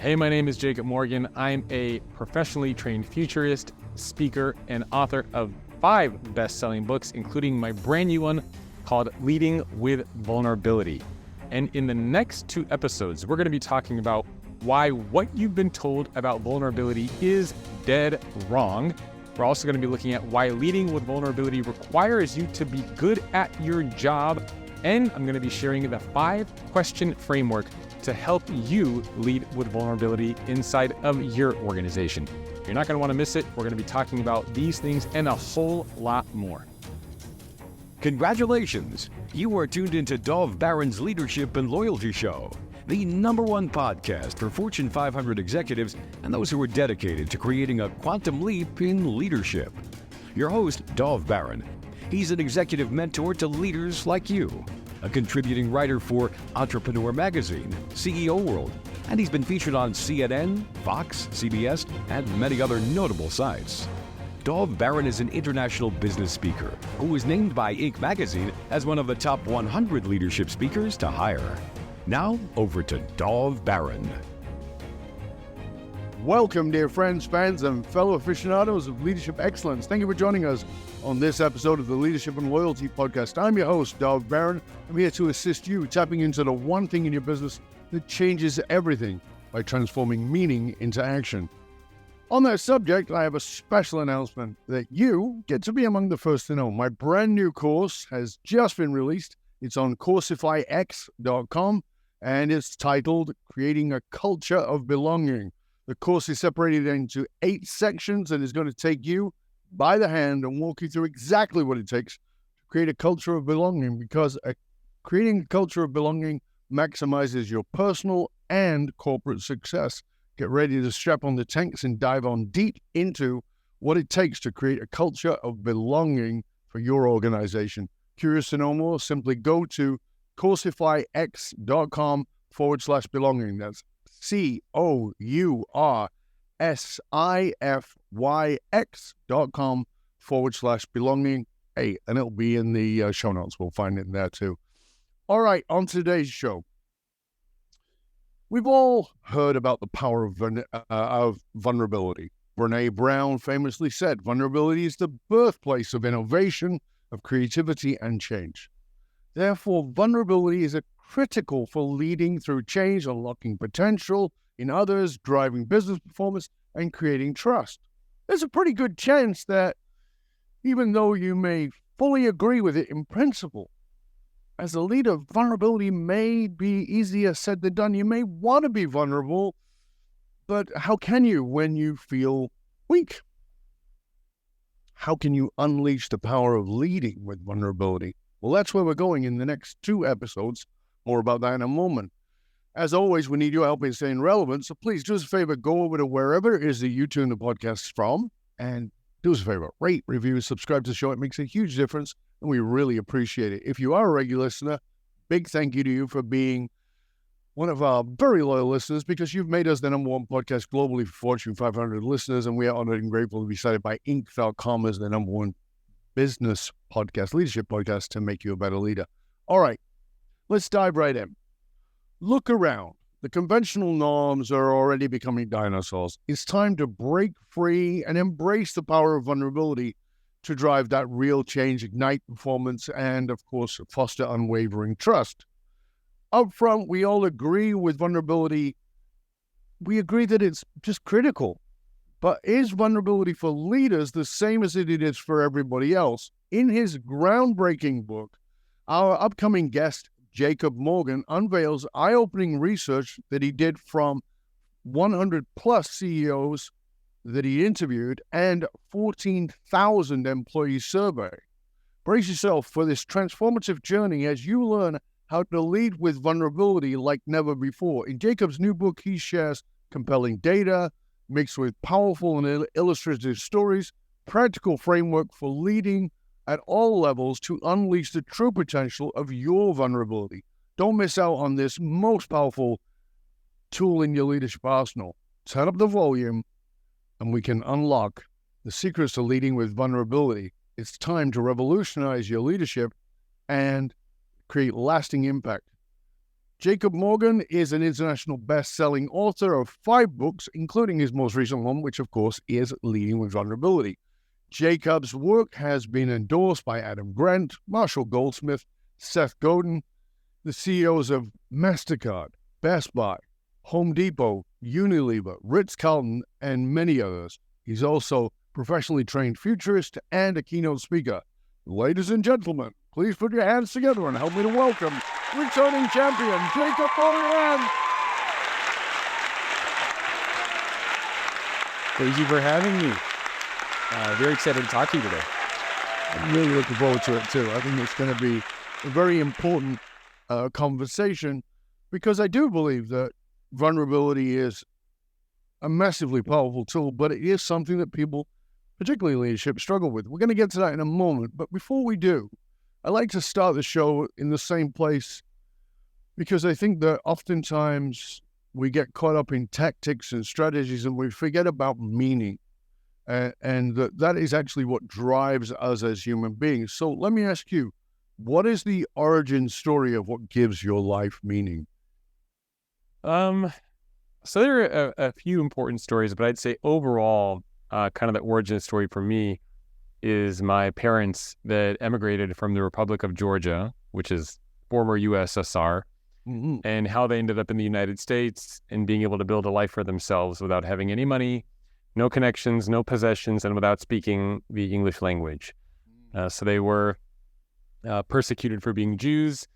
Hey, my name is Jacob Morgan. I'm a professionally trained futurist, speaker, and author of 5 best-selling books, including my brand new one called Leading with Vulnerability. And in the next 2 episodes, we're going to be talking about why what you've been told about vulnerability is dead wrong. We're also going to be looking at why leading with vulnerability requires you to be good at your job. And I'm going to be sharing the 5-question framework to help you lead with vulnerability inside of your organization. You're not going to want to miss it. We're going to be talking about these things and a whole lot more. Congratulations! You are tuned into Dov Baron's Leadership and Loyalty Show, the #1 podcast for Fortune 500 executives and those who are dedicated to creating a quantum leap in leadership. Your host, Dov Baron. He's an executive mentor to leaders like you, a contributing writer for Entrepreneur Magazine, CEO World, and he's been featured on CNN, Fox, CBS, and many other notable sites. Dov Baron is an international business speaker who was named by Inc. magazine as one of the top 100 leadership speakers to hire. Now, over to Dov Baron. Welcome, dear friends, fans, and fellow aficionados of leadership excellence. Thank you for joining us on this episode of the Leadership and Loyalty Podcast. I'm your host, Dov Baron. I'm here to assist you tapping into the one thing in your business that changes everything by transforming meaning into action. On that subject, I have a special announcement that you get to be among the first to know. My brand new course has just been released. It's on coursifyx.com, and it's titled Creating a Culture of Belonging. The course is separated into 8 sections and is going to take you by the hand and walk you through exactly what it takes to create a culture of belonging, because creating a culture of belonging maximizes your personal and corporate success. Get ready to strap on the tanks and dive on deep into what it takes to create a culture of belonging for your organization. Curious to know more? Simply go to coursifyx.com/belonging. That's coursifyx.com/belonging. And it'll be in the show notes. We'll find it there too. All right, on today's show, we've all heard about the power of vulnerability. Brené Brown famously said, vulnerability is the birthplace of innovation, of creativity, and change. Therefore, vulnerability is critical for leading through change, unlocking potential in others, driving business performance, and creating trust. There's a pretty good chance that even though you may fully agree with it in principle, as a leader, vulnerability may be easier said than done. You may want to be vulnerable, but how can you when you feel weak? How can you unleash the power of leading with vulnerability? Well, that's where we're going in the next 2 episodes. More about that in a moment. As always, we need your help in staying relevant, so please do us a favor, go over to wherever it is that you tune the podcast from, and do us a favor, rate, review, subscribe to the show. It makes a huge difference, and we really appreciate it. If you are a regular listener, big thank you to you for being one of our very loyal listeners, because you've made us the #1 podcast globally for Fortune 500 listeners, and we are honored and grateful to be cited by Inc.com as the #1 business podcast, leadership podcast, to make you a better leader. All right, let's dive right in. Look around. The conventional norms are already becoming dinosaurs. It's time to break free and embrace the power of vulnerability to drive that real change, ignite performance, and, of course, foster unwavering trust. Up front, we all agree with vulnerability. We agree that it's just critical. But is vulnerability for leaders the same as it is for everybody else? In his groundbreaking book, our upcoming guest, Jocob Morgan, unveils eye-opening research that he did from 100-plus CEOs that he interviewed and 14,000 employees surveyed. Brace yourself for this transformative journey as you learn how to lead with vulnerability like never before. In Jacob's new book, he shares compelling data mixed with powerful and illustrative stories, practical framework for leading at all levels to unleash the true potential of your vulnerability. Don't miss out on this most powerful tool in your leadership arsenal. Turn up the volume, and we can unlock the secrets to leading with vulnerability. It's time to revolutionize your leadership and create lasting impact. Jocob Morgan is an international best-selling author of 5 books, including his most recent one, which, of course, is Leading with Vulnerability. Jacob's work has been endorsed by Adam Grant, Marshall Goldsmith, Seth Godin, the CEOs of Mastercard, Best Buy, Home Depot, Unilever, Ritz Carlton, and many others. He's also professionally trained futurist and a keynote speaker. Ladies and gentlemen, please put your hands together and help me to welcome returning champion, Jocob Morgan. Thank you for having me. Very excited to talk to you today. I'm really looking forward to it too. I think it's going to be a very important conversation because I do believe that vulnerability is a massively powerful tool, but it is something that people, particularly leadership, struggle with. We're going to get to that in a moment, but before we do, I like to start the show in the same place because I think that oftentimes we get caught up in tactics and strategies and we forget about meaning. And that is actually what drives us as human beings. So let me ask you, what is the origin story of what gives your life meaning? So there are a few important stories, but I'd say overall, kind of the origin story for me is my parents that emigrated from the Republic of Georgia, which is former USSR, and how they ended up in the United States and being able to build a life for themselves without having any money, no connections, no possessions, and without speaking the English language. So they were persecuted for being Jews.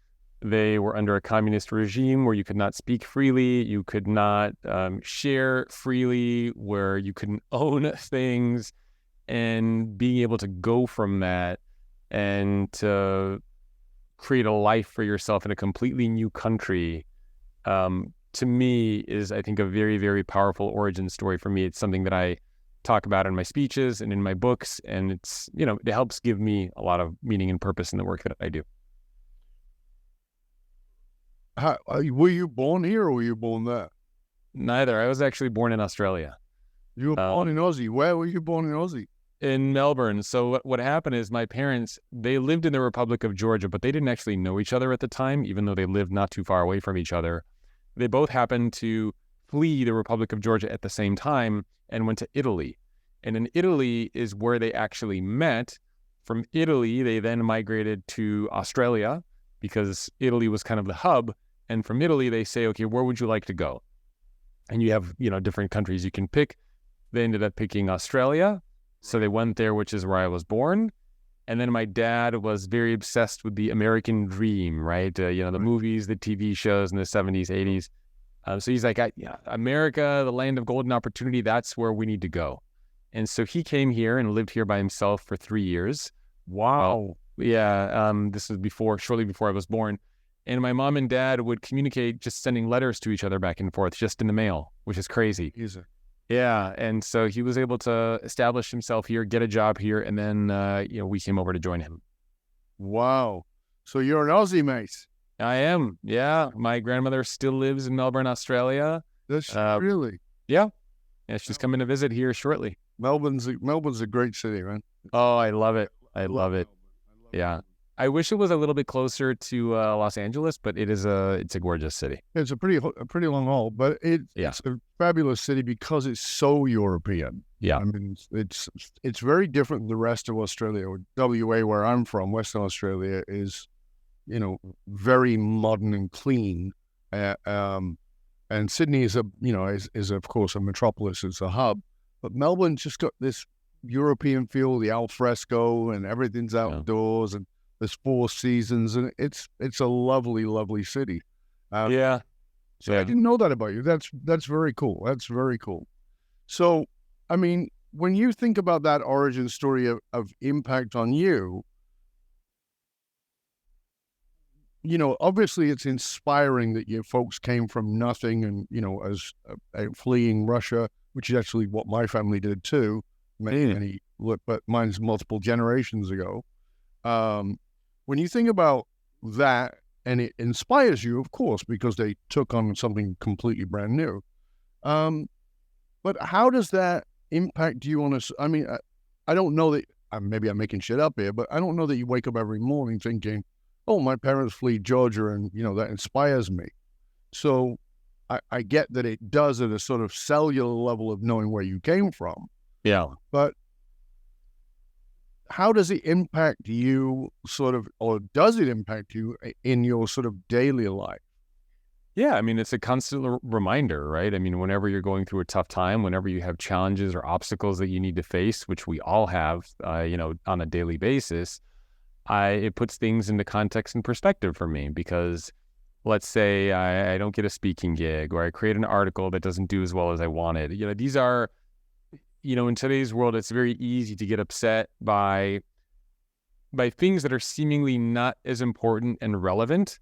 They were under a communist regime where you could not speak freely, you could not share freely, where you couldn't own things, and being able to go from that and to create a life for yourself in a completely new country, to me is, I think, a very, very powerful origin story for me. It's something that I talk about in my speeches and in my books, and it's, it helps give me a lot of meaning and purpose in the work that I do. Were you born here or were you born there? Neither. I was actually born in Australia. You were born in Aussie. Where were you born in Aussie? In Melbourne. So what happened is my parents, they lived in the Republic of Georgia, but they didn't actually know each other at the time, even though they lived not too far away from each other. They both happened to flee the Republic of Georgia at the same time and went to Italy. And in Italy is where they actually met. From Italy, they then migrated to Australia because Italy was kind of the hub. And from Italy, they say, okay, where would you like to go? And you have, different countries you can pick. They ended up picking Australia. So they went there, which is where I was born. And then my dad was very obsessed with the American dream, right? The movies, the TV shows in the 70s, 80s. So he's like, America, the land of golden opportunity, that's where we need to go. And so he came here and lived here by himself for 3 years. Wow. This was shortly before I was born. And my mom and dad would communicate just sending letters to each other back and forth, just in the mail, which is crazy. Easy. Yeah. And so he was able to establish himself here, get a job here, and then, we came over to join him. Wow. So you're an Aussie, mate. I am. Yeah. My grandmother still lives in Melbourne, Australia. That's really? Yeah. Yeah. She's coming to visit here shortly. Melbourne's a great city, man. Oh, I love it. I love it. Yeah. I wish it was a little bit closer to Los Angeles, but it's a gorgeous city. It's a pretty long haul, but it's a fabulous city because it's so European. Yeah. I mean, it's very different than the rest of Australia. WA, where I'm from, Western Australia, is, very modern and clean. And Sydney is of course a metropolis. It's a hub, but Melbourne's just got this European feel, the al fresco, and everything's outdoors, and there's 4 seasons, and it's a lovely, lovely city. So I didn't know that about you. That's very cool. That's very cool. So, I mean, when you think about that origin story of impact on you, obviously it's inspiring that your folks came from nothing and, as fleeing Russia, which is actually what my family did too. But mine's multiple generations ago. When you think about that, and it inspires you, of course, because they took on something completely brand new. But how does that impact you on us? I mean, I don't know that, maybe I'm making shit up here, but I don't know that you wake up every morning thinking, oh, my parents flee Georgia and, that inspires me. So I get that it does at a sort of cellular level of knowing where you came from. Yeah. But how does it impact you or does it impact you in your sort of daily life? Yeah, I mean, it's a constant reminder, right? I mean, whenever you're going through a tough time, whenever you have challenges or obstacles that you need to face, which we all have, on a daily basis, it puts things into context and perspective for me. Because let's say I don't get a speaking gig, or I create an article that doesn't do as well as I wanted. These are, in today's world, it's very easy to get upset by things that are seemingly not as important and relevant.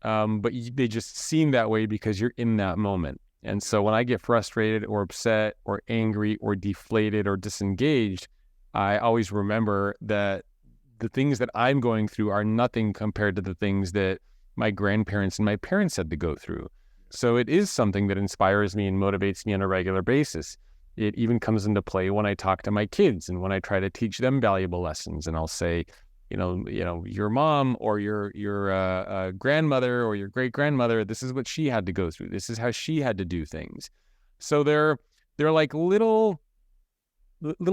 But they just seem that way because you're in that moment. And so when I get frustrated or upset or angry or deflated or disengaged, I always remember that the things that I'm going through are nothing compared to the things that my grandparents and my parents had to go through. So it is something that inspires me and motivates me on a regular basis. It even comes into play when I talk to my kids and when I try to teach them valuable lessons. And I'll say, your mom or your grandmother or your great grandmother, this is what she had to go through. This is how she had to do things. So they're like little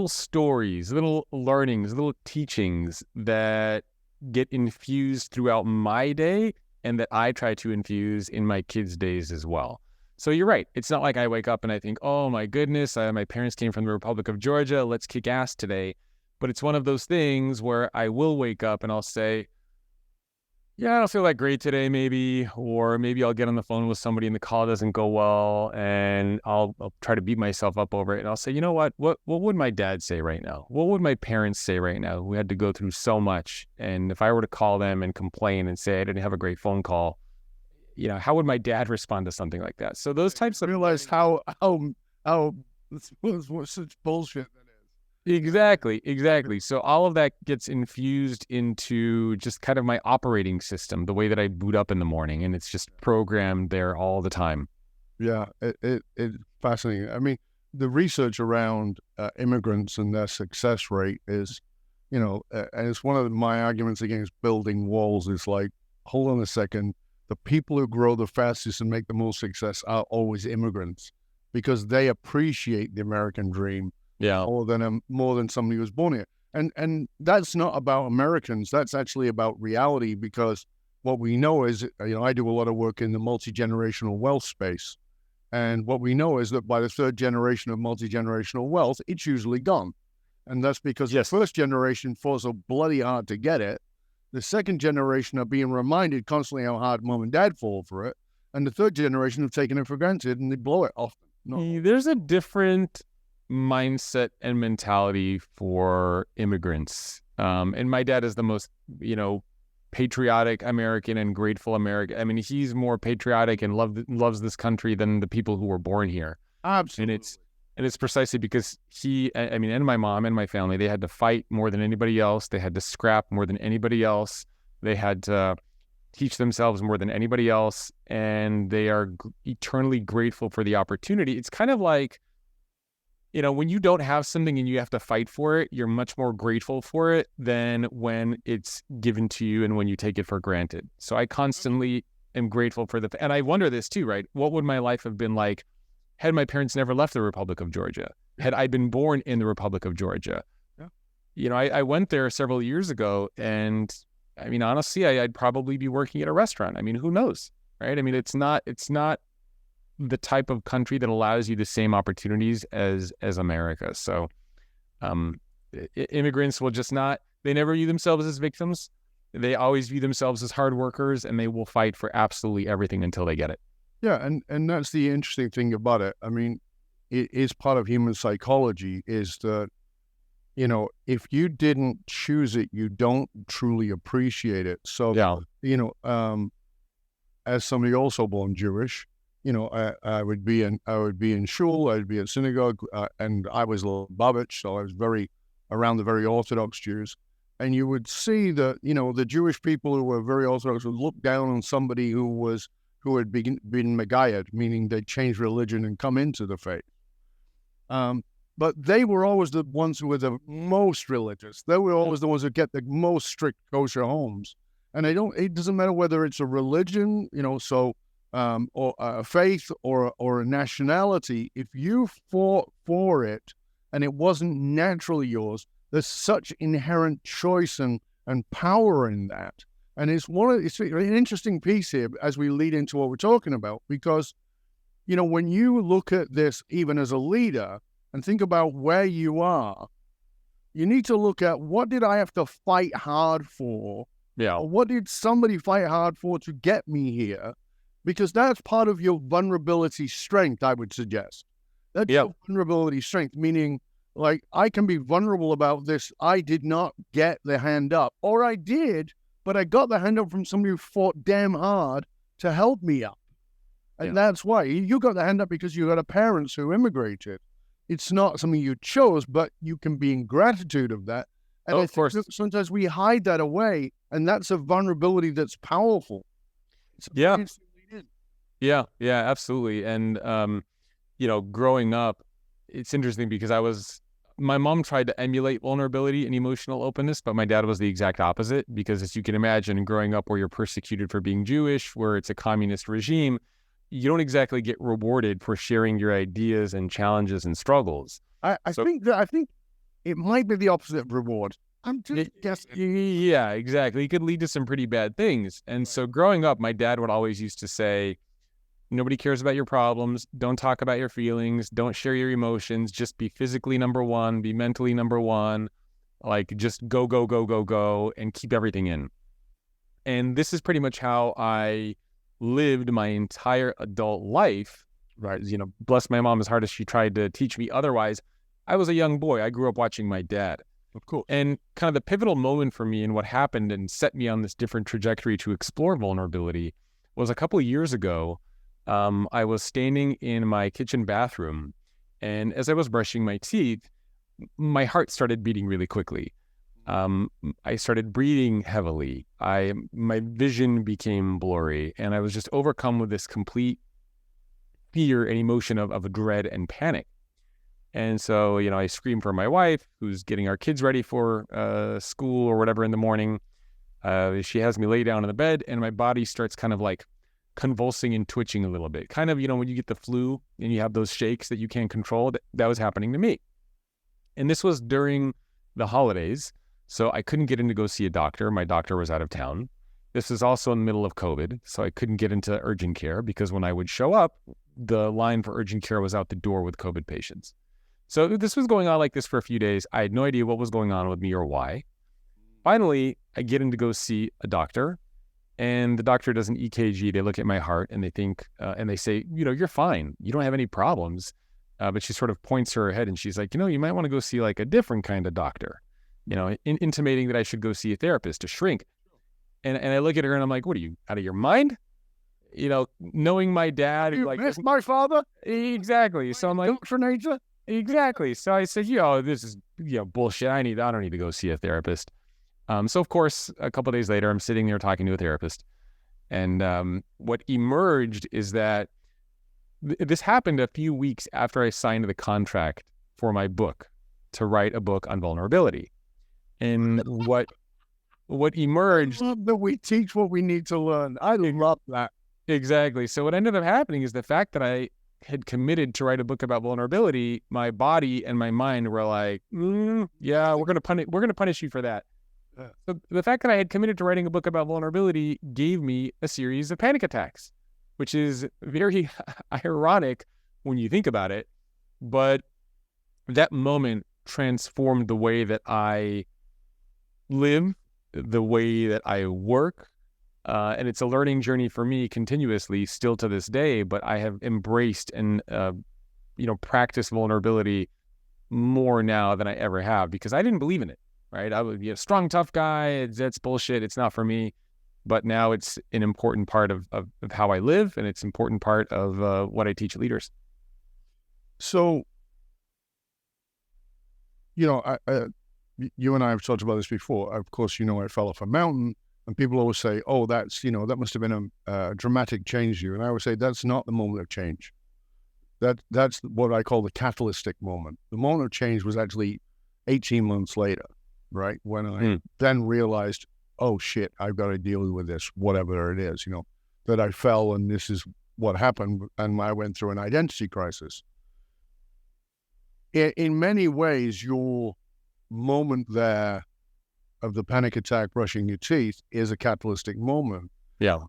stories, little learnings, little teachings that get infused throughout my day and that I try to infuse in my kids' days as well. So you're right. It's not like I wake up and I think, oh my goodness, my parents came from the Republic of Georgia. Let's kick ass today. But it's one of those things where I will wake up and I'll say, yeah, I don't feel that great today, maybe. Or maybe I'll get on the phone with somebody and the call doesn't go well. And I'll try to beat myself up over it. And I'll say, you know what? What would my dad say right now? What would my parents say right now who had to go through so much? And if I were to call them and complain and say I didn't have a great phone call, how would my dad respond to something like that? So those types of... Realize how such bullshit. Exactly. So all of that gets infused into just kind of my operating system, the way that I boot up in the morning, and it's just programmed there all the time. Yeah, it's fascinating. I mean, the research around immigrants and their success rate is, and it's one of my arguments against building walls is like, hold on a second, the people who grow the fastest and make the most success are always immigrants because they appreciate the American dream. Yeah, more than somebody who was born here, and that's not about Americans. That's actually about reality because what we know is, I do a lot of work in the multi-generational wealth space, and what we know is that by the third generation of multi-generational wealth, it's usually gone, and that's because the first generation fought so bloody hard to get it. The second generation are being reminded constantly how hard mom and dad fought for it, and the third generation have taken it for granted and they blow it often. There's a different mindset and mentality for immigrants. And my dad is the most, patriotic American and grateful American. I mean, he's more patriotic and loves this country than the people who were born here. Absolutely. And it's precisely because and my mom and my family, they had to fight more than anybody else. They had to scrap more than anybody else. They had to teach themselves more than anybody else. And they are eternally grateful for the opportunity. It's kind of like, when you don't have something and you have to fight for it, you're much more grateful for it than when it's given to you and when you take it for granted. So I constantly am grateful for and I wonder this too, right? What would my life have been like had my parents never left the Republic of Georgia? Had I been born in the Republic of Georgia? Yeah. I went there several years ago and I mean, honestly, I'd probably be working at a restaurant. I mean, who knows, right? I mean, it's not the type of country that allows you the same opportunities as America. So immigrants will just they never view themselves as victims. They always view themselves as hard workers, and they will fight for absolutely everything until they get it. Yeah, and that's the interesting thing about it. I mean, it is part of human psychology is that, if you didn't choose it, you don't truly appreciate it. So, as somebody also born Jewish, I would be in shul, I'd be at synagogue, and I was Lubavitch, so I was around the very Orthodox Jews. And you would see that, the Jewish people who were very Orthodox would look down on somebody who had been Megayed, meaning they changed religion and come into the faith. But they were always the ones who were the most religious. They were always the ones who get the most strict kosher homes. And it doesn't matter whether it's a religion, so or a faith or a nationality, if you fought for it and it wasn't naturally yours, there's such inherent choice and power in that. And it's an interesting piece here as we lead into what we're talking about, because, when you look at this, even as a leader, and think about where you are, you need to look at, what did I have to fight hard for? Yeah. Or what did somebody fight hard for to get me here? Because that's part of your vulnerability strength, I would suggest. That's your vulnerability strength, meaning, like, I can be vulnerable about this. I did not get the hand up, or I did, but I got the hand up from somebody who fought damn hard to help me up. And that's why you got the hand up, because you got a parents who immigrated. It's not something you chose, but you can be in gratitude of that. And of course, sometimes we hide that away, and that's a vulnerability that's powerful. Yeah, absolutely. And, growing up, it's interesting because my mom tried to emulate vulnerability and emotional openness, but my dad was the exact opposite, because as you can imagine, growing up where you're persecuted for being Jewish, where it's a communist regime, you don't exactly get rewarded for sharing your ideas and challenges and struggles. I think it might be the opposite of reward. I'm just guessing. Yeah, exactly. It could lead to some pretty bad things. And so growing up, my dad would always used to say, nobody cares about your problems. Don't talk about your feelings. Don't share your emotions. Just be physically number one, be mentally number one. Like, just go, go, go, go, go, and keep everything in. And this is pretty much how I lived my entire adult life, right? Bless my mom, as hard as she tried to teach me otherwise. I was a young boy. I grew up watching my dad. Of course. And kind of the pivotal moment for me and what happened and set me on this different trajectory to explore vulnerability was a couple of years ago. I was standing in my kitchen bathroom, and as I was brushing my teeth, my heart started beating really quickly. I started breathing heavily. My vision became blurry, and I was just overcome with this complete fear and emotion of dread and panic. And so, I screamed for my wife, who's getting our kids ready for school or whatever in the morning. She has me lay down in the bed, and my body starts kind of like convulsing and twitching a little bit. Kind of, when you get the flu and you have those shakes that you can't control, that was happening to me. And this was during the holidays, so I couldn't get in to go see a doctor. My doctor was out of town. This is also in the middle of COVID, so I couldn't get into urgent care, because when I would show up, the line for urgent care was out the door with COVID patients. So this was going on like this for a few days. I had no idea what was going on with me or why. Finally, I get in to go see a doctor, and the doctor does an EKG. They look at my heart, and they think, and they say, you're fine. You don't have any problems. But she sort of points her head, and she's like, you might want to go see like a different kind of doctor, intimating that I should go see a therapist, a shrink. And I look at her, and I'm like, what are you, out of your mind? Knowing my dad. You like, miss my father? Exactly. So I'm like, indoctrinator? Exactly. So I said, this is, bullshit. I don't need to go see a therapist. So of course, a couple of days later, I'm sitting there talking to a therapist. And what emerged is that this happened a few weeks after I signed the contract for my book, to write a book on vulnerability. And what emerged... I love that we teach what we need to learn. I love that. Exactly. So what ended up happening is the fact that I had committed to write a book about vulnerability, my body and my mind were like, yeah, we're going to punish you for that. So the fact that I had committed to writing a book about vulnerability gave me a series of panic attacks, which is very ironic when you think about it. But that moment transformed the way that I live, the way that I work. And it's a learning journey for me continuously, still to this day, but I have embraced and, practiced vulnerability more now than I ever have, because I didn't believe in it, right? I would be a strong, tough guy. That's bullshit. It's not for me. But now it's an important part of how I live, and it's an important part of what I teach leaders. So, you and I have talked about this before. Of course, I fell off a mountain. And people always say, oh, that's, that must have been a dramatic change to you. And I would say that's not the moment of change. That's what I call the catalytic moment. The moment of change was actually 18 months later, right? When I then realized, oh, shit, I've got to deal with this, whatever it is. that I fell and this is what happened, and I went through an identity crisis. In many ways, your moment there of the panic attack brushing your teeth is a catalytic moment. Yeah.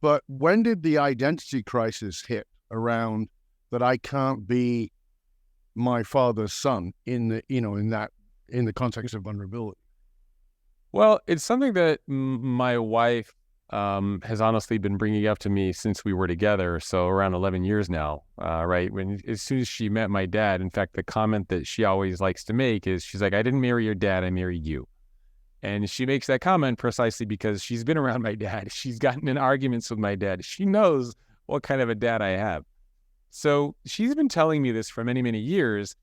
But when did the identity crisis hit around that I can't be my father's son in the context of vulnerability? Well, it's something that my wife has honestly been bringing up to me since we were together. So around 11 years now, right? As soon as she met my dad, in fact, the comment that she always likes to make is, she's like, I didn't marry your dad, I married you. And she makes that comment precisely because she's been around my dad. She's gotten in arguments with my dad. She knows what kind of a dad I have. So she's been telling me this for many, many years,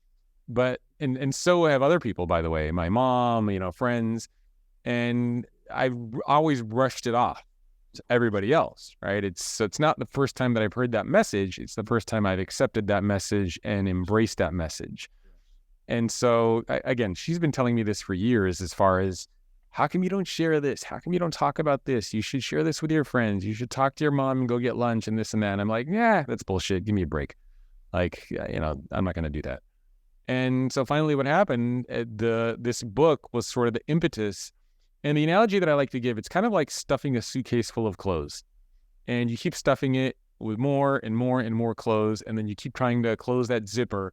but, and so have other people, by the way, my mom, friends, and I've always brushed it off to everybody else, right? It's not the first time that I've heard that message. It's the first time I've accepted that message and embraced that message. And so, again, she's been telling me this for years, as far as, how come you don't share this? How come you don't talk about this? You should share this with your friends. You should talk to your mom and go get lunch and this and that. And I'm like, yeah, that's bullshit. Give me a break. Like, I'm not going to do that. And so finally what happened, this book was sort of the impetus. And the analogy that I like to give, it's kind of like stuffing a suitcase full of clothes. And you keep stuffing it with more and more and more clothes. And then you keep trying to close that zipper.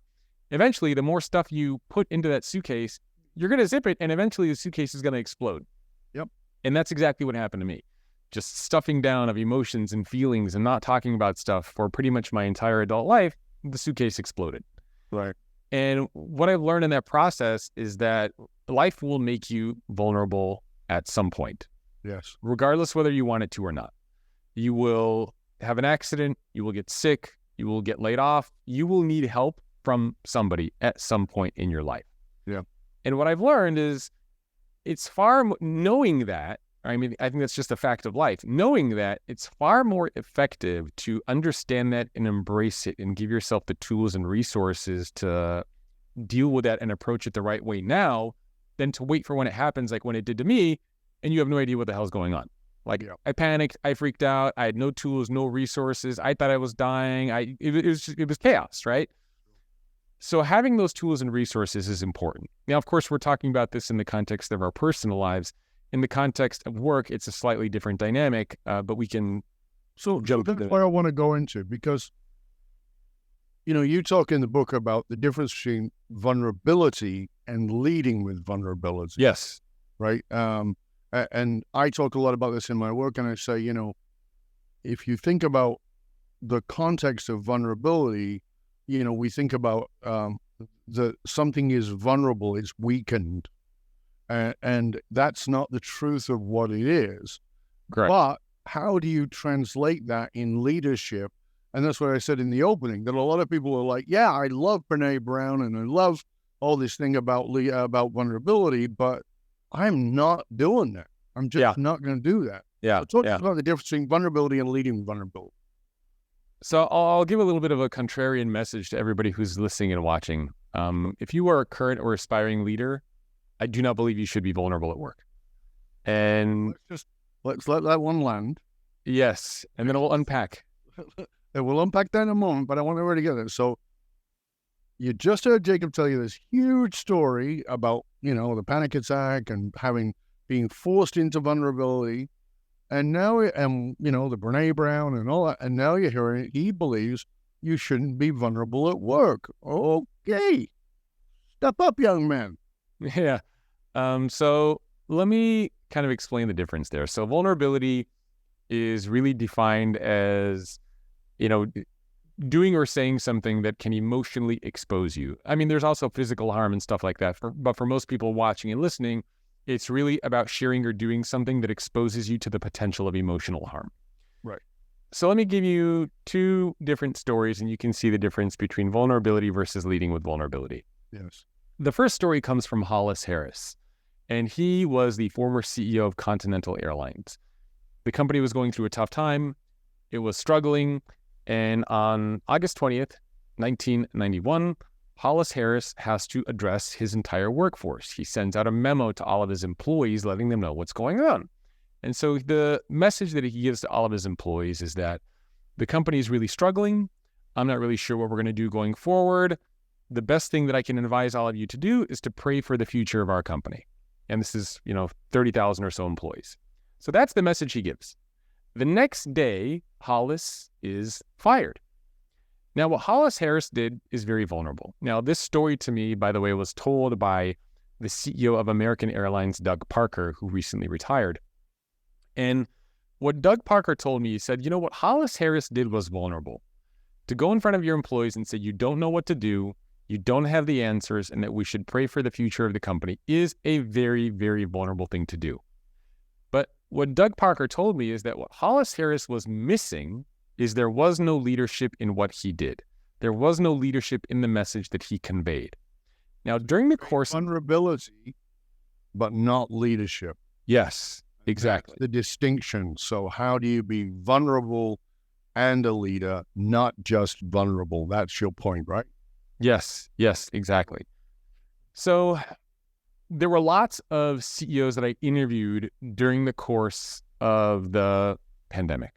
Eventually, the more stuff you put into that suitcase, you're going to zip it, and eventually the suitcase is going to explode. Yep. And that's exactly what happened to me. Just stuffing down of emotions and feelings and not talking about stuff for pretty much my entire adult life, the suitcase exploded. Right. And what I've learned in that process is that life will make you vulnerable at some point. Yes. Regardless whether you want it to or not. You will have an accident, you will get sick, you will get laid off, you will need help from somebody at some point in your life. Yeah. And what I've learned is knowing that, I think that's just a fact of life, knowing that it's far more effective to understand that and embrace it and give yourself the tools and resources to deal with that and approach it the right way now than to wait for when it happens, like when it did to me, and you have no idea what the hell's going on. Like, yeah. I panicked, I freaked out, I had no tools, no resources, I thought I was dying, it was chaos, right? So having those tools and resources is important. Now, of course, we're talking about this in the context of our personal lives. In the context of work, it's a slightly different dynamic, but we can jump that's what I want to go into, because, you talk in the book about the difference between vulnerability and leading with vulnerability. Yes. Right? And I talk a lot about this in my work, and I say, if you think about the context of vulnerability, we think about something is vulnerable, it's weakened, and that's not the truth of what it is. Correct. But how do you translate that in leadership? And that's what I said in the opening, that a lot of people are like, yeah, I love Brene Brown and I love all this thing about vulnerability, but I'm not doing that. I'm just not going to do that. Yeah. So talk about the difference between vulnerability and leading with vulnerability. So I'll give a little bit of a contrarian message to everybody who's listening and watching. If you are a current or aspiring leader, I do not believe you should be vulnerable at work. And let's let that one land. Yes, and then we'll unpack. And we'll unpack that in a moment, but I want everybody to get it. So you just heard Jacob tell you this huge story about, the panic attack and being forced into vulnerability. And now, the Brene Brown and all that, and now you're hearing he believes you shouldn't be vulnerable at work. Okay. Step up, young man. Yeah. So let me kind of explain the difference there. So vulnerability is really defined as, doing or saying something that can emotionally expose you. There's also physical harm and stuff like that. But for most people watching and listening, it's really about sharing or doing something that exposes you to the potential of emotional harm. Right. So let me give you two different stories, and you can see the difference between vulnerability versus leading with vulnerability. Yes. The first story comes from Hollis Harris, and he was the former CEO of Continental Airlines. The company was going through a tough time. It was struggling. And on August 20th, 1991, Hollis Harris has to address his entire workforce. He sends out a memo to all of his employees letting them know what's going on. And so the message that he gives to all of his employees is that the company is really struggling. I'm not really sure what we're going to do going forward. The best thing that I can advise all of you to do is to pray for the future of our company. And this is, 30,000 or so employees. So that's the message he gives. The next day, Hollis is fired. Now, what Hollis Harris did is very vulnerable. Now, this story to me, by the way, was told by the CEO of American Airlines, Doug Parker, who recently retired. And what Doug Parker told me, he said, what Hollis Harris did was vulnerable. To go in front of your employees and say, you don't know what to do, you don't have the answers, and that we should pray for the future of the company is a very, very vulnerable thing to do. But what Doug Parker told me is that what Hollis Harris was missing is there was no leadership in what he did. There was no leadership in the message that he conveyed. Now, during the course... Vulnerability, but not leadership. Yes, exactly. That's the distinction. So how do you be vulnerable and a leader, not just vulnerable? That's your point, right? Yes, exactly. So there were lots of CEOs that I interviewed during the course of the pandemic.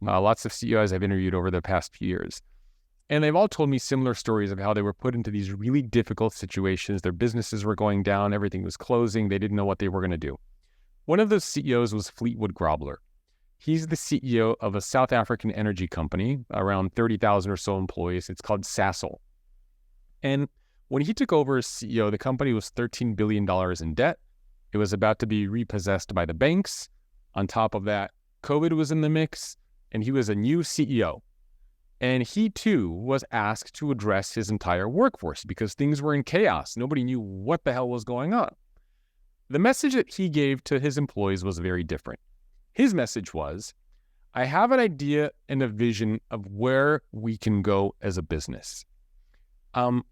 Lots of CEOs I've interviewed over the past few years. And they've all told me similar stories of how they were put into these really difficult situations. Their businesses were going down. Everything was closing. They didn't know what they were going to do. One of those CEOs was Fleetwood Grobler. He's the CEO of a South African energy company, around 30,000 or so employees. It's called Sasol. And when he took over as CEO, the company was $13 billion in debt. It was about to be repossessed by the banks. On top of that, COVID was in the mix, and he was a new CEO. And he, too, was asked to address his entire workforce because things were in chaos. Nobody knew what the hell was going on. The message that he gave to his employees was very different. His message was, I have an idea and a vision of where we can go as a business. I'm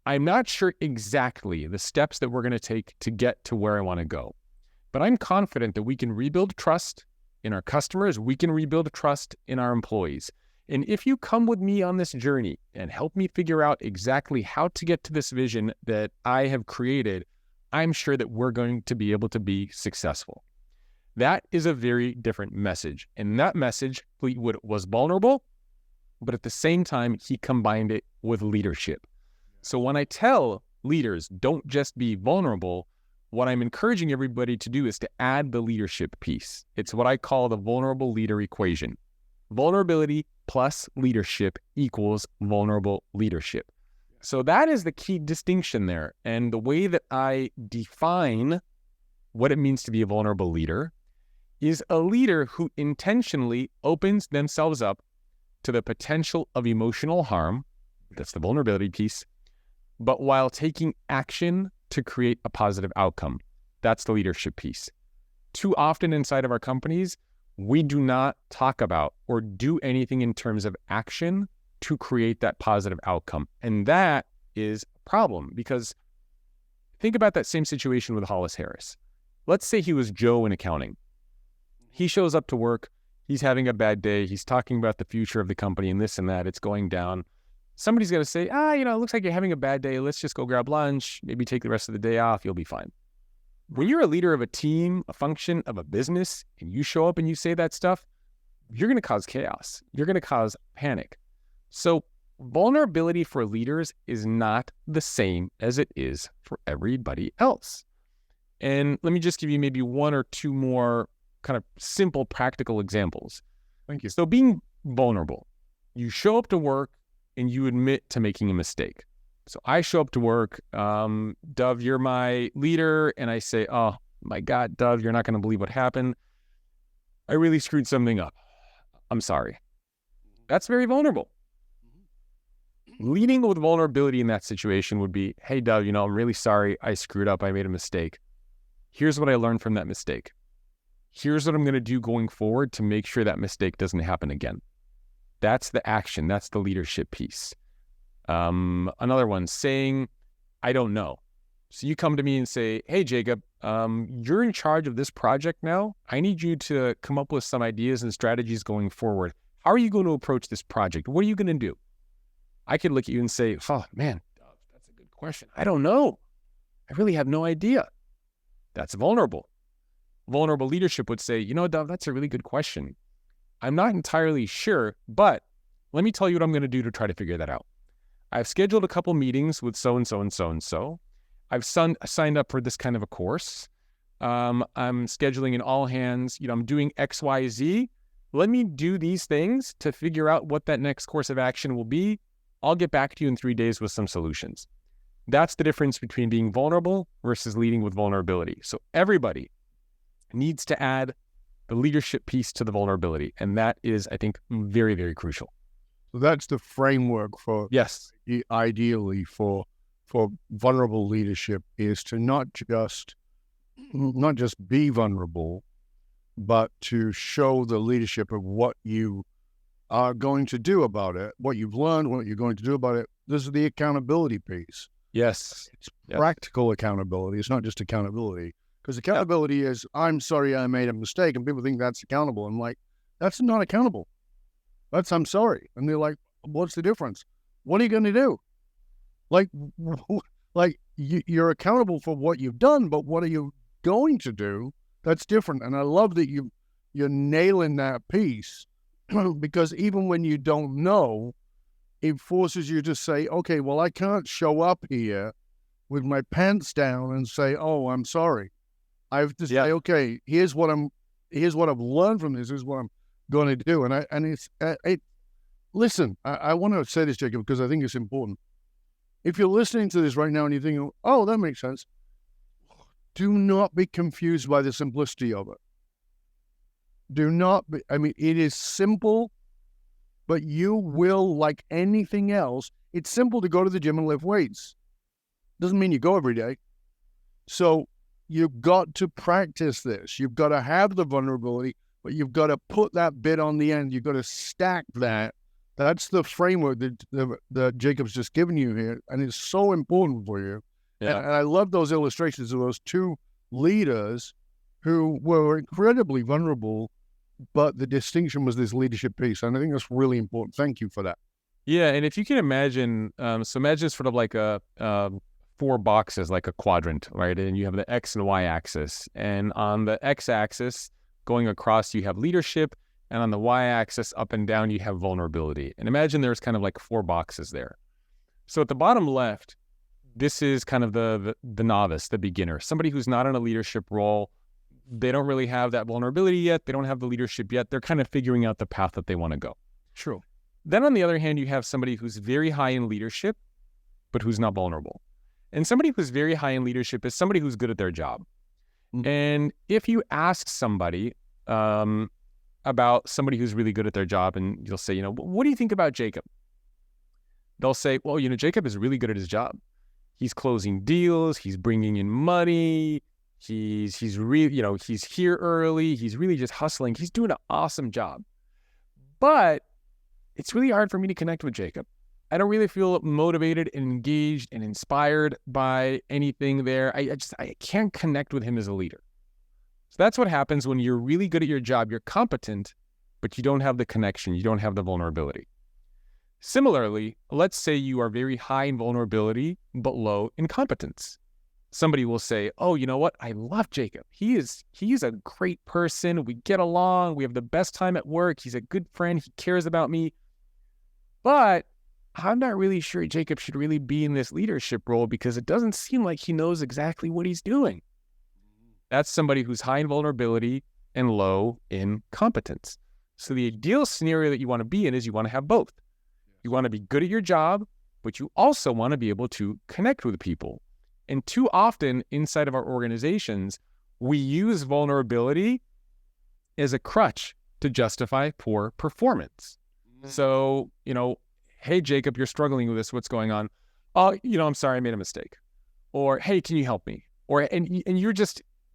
not sure exactly the steps that we're going to take to get to where I want to go, but I'm confident that we can rebuild trust in our customers. We can rebuild trust in our employees. And if you come with me on this journey and help me figure out exactly how to get to this vision that I have created, I'm sure that we're going to be able to be successful. That is a very different message. And that message, Fleetwood was vulnerable, but at the same time, he combined it with leadership. So when I tell leaders, don't just be vulnerable, what I'm encouraging everybody to do is to add the leadership piece. It's what I call the vulnerable leader equation. Vulnerability plus leadership equals vulnerable leadership. So that is the key distinction there. And the way that I define what it means to be a vulnerable leader is a leader who intentionally opens themselves up to the potential of emotional harm. That's the vulnerability piece. But while taking action to create a positive outcome. That's the leadership piece. Too often inside of our companies, we do not talk about or do anything in terms of action to create that positive outcome. And that is a problem because think about that same situation with Hollis Harris. Let's say he was Joe in accounting. He shows up to work. He's having a bad day. He's talking about the future of the company and this and that. It's going down. Somebody's going to say, it looks like you're having a bad day. Let's just go grab lunch. Maybe take the rest of the day off. You'll be fine. When you're a leader of a team, a function of a business, and you show up and you say that stuff, you're going to cause chaos. You're going to cause panic. So vulnerability for leaders is not the same as it is for everybody else. And let me just give you maybe one or two more kind of simple, practical examples. Thank you. So being vulnerable, you show up to work and you admit to making a mistake. So I show up to work, Dove, you're my leader. And I say, oh my God, Dove, you're not going to believe what happened. I really screwed something up. I'm sorry. That's very vulnerable. Leading with vulnerability in that situation would be, hey, Dove, I'm really sorry. I screwed up. I made a mistake. Here's what I learned from that mistake. Here's what I'm going to do going forward to make sure that mistake doesn't happen again. That's the action. That's the leadership piece. Another one, saying, I don't know. So you come to me and say, hey, Jacob, you're in charge of this project now. I need you to come up with some ideas and strategies going forward. How are you going to approach this project? What are you going to do? I could look at you and say, oh, man, that's a good question. I don't know. I really have no idea. That's vulnerable. vulnerable leadership would say, Dov, that's a really good question. I'm not entirely sure, but let me tell you what I'm going to do to try to figure that out. I've scheduled a couple meetings with so-and-so and so-and-so. I've signed up for this kind of a course. I'm scheduling an all hands, I'm doing X, Y, Z. Let me do these things to figure out what that next course of action will be. I'll get back to you in 3 days with some solutions. That's the difference between being vulnerable versus leading with vulnerability. So everybody needs to add the leadership piece to the vulnerability. And that is, I think, very, very crucial. So that's the framework for, yes, ideally for vulnerable leadership, is to not just be vulnerable, but to show the leadership of what you are going to do about it, what you've learned, what you're going to do about it. This is the accountability piece. Yes. It's practical accountability. It's not just accountability. Because accountability is, I'm sorry I made a mistake, and people think that's accountable. I'm like, that's not accountable. That's, I'm sorry. And they're like, what's the difference? What are you going to do? Like you're accountable for what you've done, but what are you going to do? That's different. And I love that you're nailing that piece, because even when you don't know, it forces you to say, okay, well, I can't show up here with my pants down and say, oh, I'm sorry. I have to say, okay, here's what I've learned from this. Here's what I'm going to do. Listen, I want to say this, Jacob, because I think it's important. If you're listening to this right now and you're thinking, oh, that makes sense, do not be confused by the simplicity of it. Do not be, it is simple, but you will, like anything else, it's simple to go to the gym and lift weights. Doesn't mean you go every day. So you've got to practice this. You've got to have the vulnerability, but you've got to put that bit on the end. You've got to stack that. That's the framework that Jacob's just given you here, and it's so important for you. Yeah. And I love those illustrations of those two leaders who were incredibly vulnerable, but the distinction was this leadership piece, and I think that's really important. Thank you for that. Yeah, and if you can imagine, so imagine sort of like a 4 boxes, like a quadrant, right? And you have the X and Y axis. And on the X axis, going across, you have leadership. And on the Y axis, up and down, you have vulnerability. And imagine there's kind of like 4 boxes there. So at the bottom left, this is kind of the novice, the beginner, somebody who's not in a leadership role. They don't really have that vulnerability yet. They don't have the leadership yet. They're kind of figuring out the path that they want to go. True. Then on the other hand, you have somebody who's very high in leadership, but who's not vulnerable. And somebody who's very high in leadership is somebody who's good at their job. Mm-hmm. And if you ask somebody about somebody who's really good at their job, and you'll say, what do you think about Jacob? They'll say, well, Jacob is really good at his job. He's closing deals. He's bringing in money. He's really, he's here early. He's really just hustling. He's doing an awesome job. But it's really hard for me to connect with Jacob. I don't really feel motivated and engaged and inspired by anything there. I can't connect with him as a leader. So that's what happens when you're really good at your job. You're competent, but you don't have the connection. You don't have the vulnerability. Similarly, let's say you are very high in vulnerability, but low in competence. Somebody will say, oh, you know what? I love Jacob. He's a great person. We get along. We have the best time at work. He's a good friend. He cares about me. But I'm not really sure Jacob should really be in this leadership role because it doesn't seem like he knows exactly what he's doing. That's somebody who's high in vulnerability and low in competence. So the ideal scenario that you want to be in is you want to have both. You want to be good at your job, but you also want to be able to connect with people. And too often inside of our organizations, we use vulnerability as a crutch to justify poor performance. So, hey, Jacob, you're struggling with this. What's going on? Oh, I'm sorry, I made a mistake. Or, hey, can you help me? And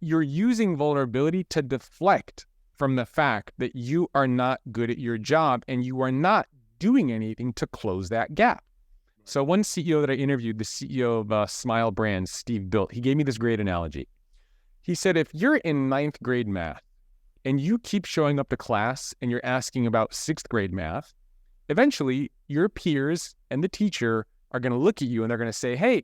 you're using vulnerability to deflect from the fact that you are not good at your job and you are not doing anything to close that gap. So one CEO that I interviewed, the CEO of Smile Brands, Steve Built, he gave me this great analogy. He said, if you're in 9th grade math and you keep showing up to class and you're asking about 6th grade math, eventually your peers and the teacher are going to look at you and they're going to say, hey,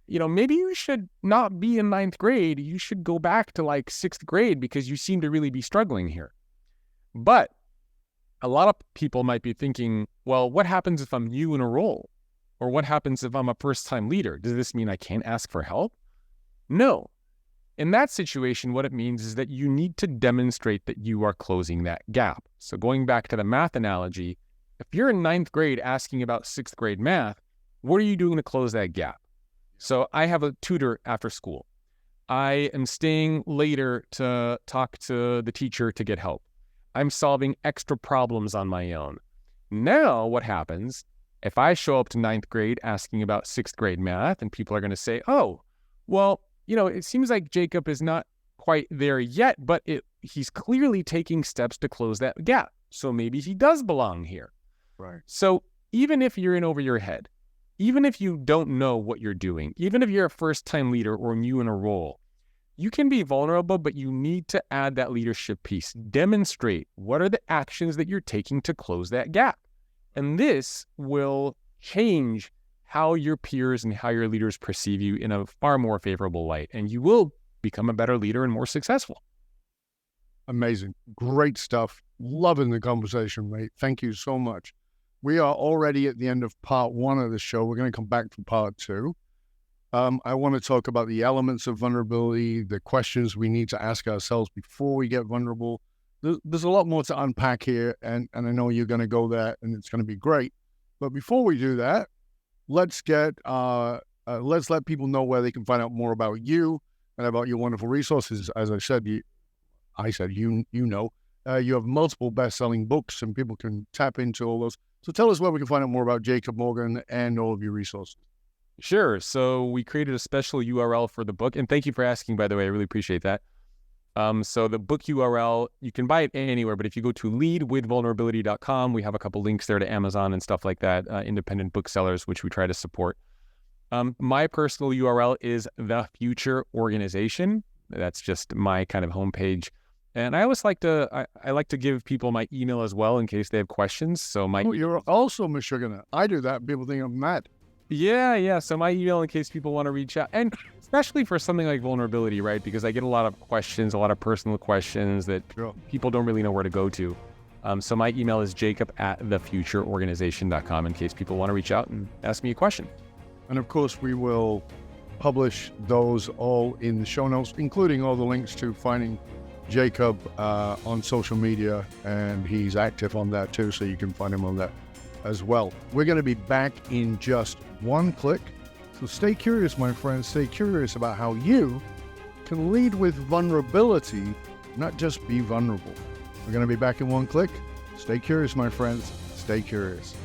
maybe you should not be in ninth grade. You should go back to like sixth grade because you seem to really be struggling here. But a lot of people might be thinking, well, what happens if I'm new in a role? Or what happens if I'm a first-time leader? Does this mean I can't ask for help? No. In that situation, what it means is that you need to demonstrate that you are closing that gap. So going back to the math analogy, if you're in ninth grade asking about sixth grade math, what are you doing to close that gap? So I have a tutor after school. I am staying later to talk to the teacher to get help. I'm solving extra problems on my own. Now what happens if I show up to ninth grade asking about sixth grade math and people are going to say, oh, well, it seems like Jocob is not quite there yet, but he's clearly taking steps to close that gap. So maybe he does belong here. Right. So even if you're in over your head, even if you don't know what you're doing, even if you're a first-time leader or new in a role, you can be vulnerable, but you need to add that leadership piece. Demonstrate what are the actions that you're taking to close that gap. And this will change how your peers and how your leaders perceive you in a far more favorable light. And you will become a better leader and more successful. Amazing. Great stuff. Loving the conversation, mate. Thank you so much. We are already at the end of part 1 of the show. We're going to come back for part 2. I want to talk about the elements of vulnerability, the questions we need to ask ourselves before we get vulnerable. There's a lot more to unpack here, and I know you're going to go there, and it's going to be great. But before we do that, let's let people know where they can find out more about you and about your wonderful resources. As I said, you have multiple best-selling books, and people can tap into all those. So tell us where we can find out more about Jocob Morgan and all of your resources. Sure. So we created a special URL for the book, and thank you for asking, by the way. I really appreciate that. So the book URL, you can buy it anywhere, but if you go to leadwithvulnerability.com, we have a couple links there to Amazon and stuff like that, independent booksellers, which we try to support. My personal URL is The Future Organization. That's just my kind of homepage. And I always like to, I like to give people my email as well in case they have questions. So you're also Michiganer. I do that. People think I'm mad. Yeah. So my email in case people want to reach out, and especially for something like vulnerability, right? Because I get a lot of questions, a lot of personal questions that people don't really know where to go to. So my email is jacob@thefutureorganization.com in case people want to reach out and ask me a question. And of course, we will publish those all in the show notes, including all the links to finding Jocob on social media, and he's active on that too, so you can find him on that as well. We're going to be back in just one click, so stay curious, my friends. Stay curious about how you can lead with vulnerability, not just be vulnerable. We're going to be back in one click. Stay curious, my friends. Stay curious.